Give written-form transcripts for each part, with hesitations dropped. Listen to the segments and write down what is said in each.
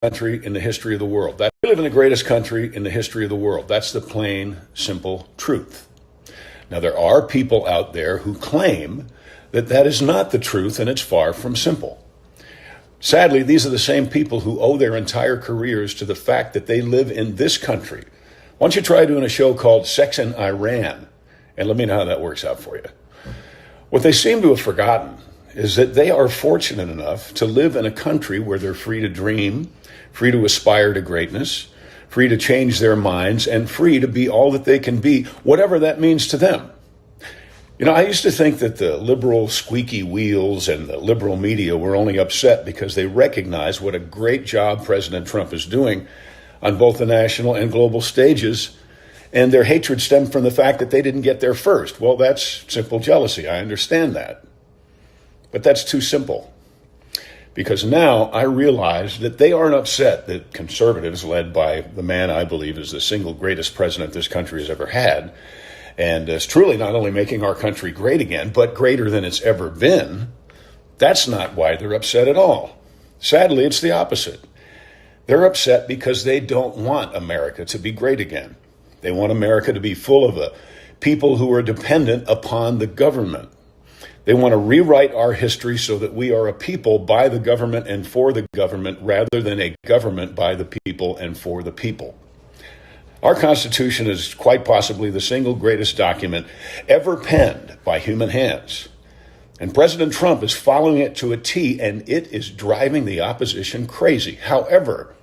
country in the history of the world. We live in the greatest country in the history of the world. That's the plain, simple truth. Now, there are people out there who claim that that is not the truth, and it's far from simple. Sadly, these are the same people who owe their entire careers to the fact that they live in this country. Why don't you try doing a show called Sex in Iran, and let me know how that works out for you. What they seem to have forgotten is that they are fortunate enough to live in a country where they're free to dream, free to aspire to greatness, free to change their minds, and free to be all that they can be, whatever that means to them. You know, I used to think that the liberal squeaky wheels and the liberal media were only upset because they recognize what a great job President Trump is doing on both the national and global stages, and their hatred stemmed from the fact that they didn't get there first. Well, that's simple jealousy. I understand that. But that's too simple. Because now I realize that they aren't upset that conservatives, led by the man I believe is the single greatest president this country has ever had, and is truly not only making our country great again, but greater than it's ever been, that's not why they're upset at all. Sadly, it's the opposite. They're upset because they don't want America to be great again. They want America to be full of people who are dependent upon the government. They want to rewrite our history so that we are a people by the government and for the government rather than a government by the people and for the people. Our Constitution is quite possibly the single greatest document ever penned by human hands. And President Trump is following it to a T, and it is driving the opposition crazy. However,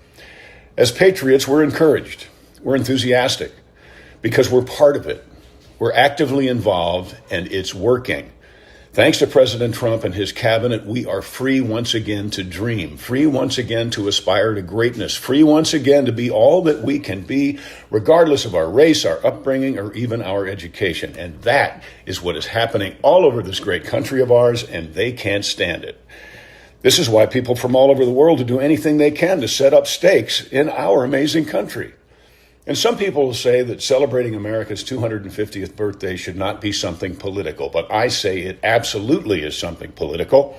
as patriots, we're encouraged. We're enthusiastic because we're part of it. We're actively involved, and it's working. Thanks to President Trump and his cabinet, we are free once again to dream, free once again to aspire to greatness, free once again to be all that we can be, regardless of our race, our upbringing, or even our education. And that is what is happening all over this great country of ours, and they can't stand it. This is why people from all over the world will do anything they can to set up stakes in our amazing country. And some people will say that celebrating America's 250th birthday should not be something political, but I say it absolutely is something political,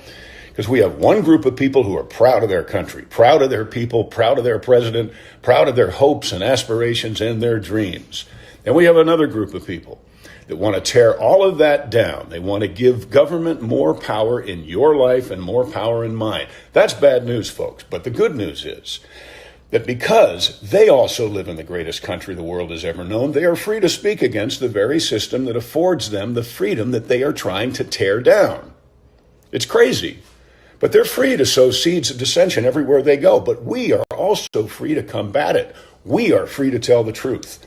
because we have one group of people who are proud of their country, proud of their people, proud of their president, proud of their hopes and aspirations and their dreams. And we have another group of people that want to tear all of that down. They want to give government more power in your life and more power in mine. That's bad news, folks. But the good news is that because they also live in the greatest country the world has ever known, they are free to speak against the very system that affords them the freedom that they are trying to tear down. It's crazy, but they're free to sow seeds of dissension everywhere they go. But we are also free to combat it. We are free to tell the truth,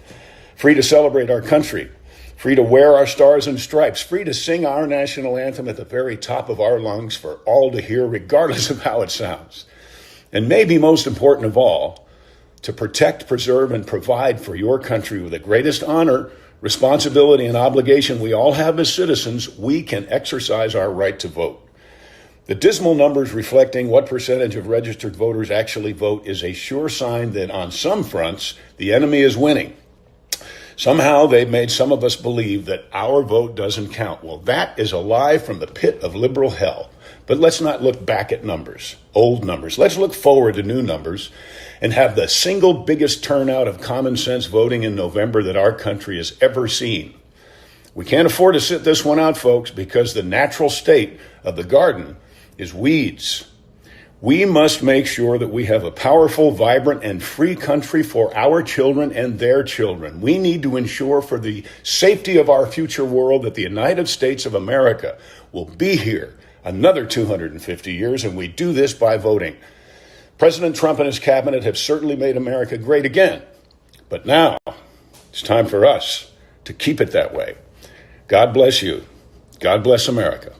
free to celebrate our country, free to wear our stars and stripes, free to sing our national anthem at the very top of our lungs for all to hear, regardless of how it sounds. And maybe most important of all, to protect, preserve, and provide for your country with the greatest honor, responsibility, and obligation we all have as citizens, we can exercise our right to vote. The dismal numbers reflecting what percentage of registered voters actually vote is a sure sign that on some fronts, the enemy is winning. Somehow they've made some of us believe that our vote doesn't count. Well, that is a lie from the pit of liberal hell. But let's not look back at numbers, old numbers. Let's look forward to new numbers and have the single biggest turnout of common sense voting in November that our country has ever seen. We can't afford to sit this one out, folks, because the natural state of the garden is weeds. We must make sure that we have a powerful, vibrant, and free country for our children and their children. We need to ensure for the safety of our future world that the United States of America will be here another 250 years, and we do this by voting. President Trump and his cabinet have certainly made America great again, but now it's time for us to keep it that way. God bless you. God bless America.